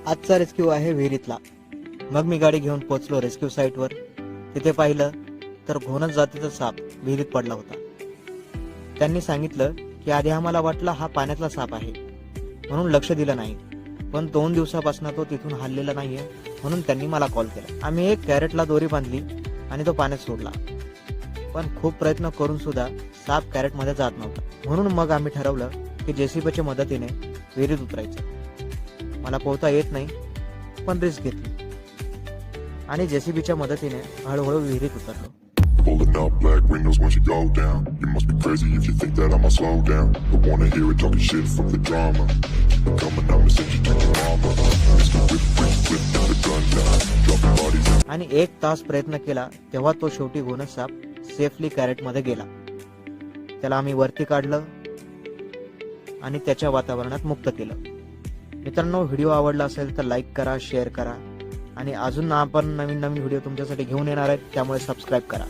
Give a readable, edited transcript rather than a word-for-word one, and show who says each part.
Speaker 1: आजचा रेस्क्यू आहे विहिरीतला. मग मी गाडी घेऊन पोहोचलो रेस्क्यू साईटवर. तिथे पाहिलं तर घोणस जातीचा साप विहिरीत पडला होता. त्यांनी सांगितलं की आधी आम्हाला वाटलं हा पाण्यातला साप आहे म्हणून लक्ष दिलं नाही, पण 2 दिवसापासून तो तिथून हललेला नाहीये म्हणून त्यांनी मला कॉल केला. आम्ही एक कॅरेटला दोरी बांधली आणि तो पाण्यात सोडला, पण खूप प्रयत्न करून सुद्धा साप कॅरेटमध्ये जात नव्हता. म्हणून मग आम्ही ठरवलं की जेसीबीच्या मदतीने विहिरीत उतरायचं. मला पोहता येत नाही, पण रिस्क घेतली आणि जेसीबीच्या मदतीने हळूहळू विहिरीत उतरलो.
Speaker 2: Pulling up black windows once you go down. You must be crazy if you think that I'ma slow down. Don't wanna hear it talking shit from the drama. Keep it coming, I'ma send you to your mama. Mr. Whip, whip, whip, and the gun down. Dropping bodies.
Speaker 1: आणि 1 तास प्रयत्न केला तेव्हा तो शेवटी घोणस साप safely कॅरेटमध्ये गेला. त्याला आम्ही वरती काढलं आणि त्याच्या वातावरणात मुक्त केलं. मित्रांनो, व्हिडिओ आवडला असेल तर लाईक करा, शेअर करा आणि अजून आपण नवीन व्हिडिओ तुमच्यासाठी घेऊन येणार आहेत, त्यामुळे सबस्क्राईब करा.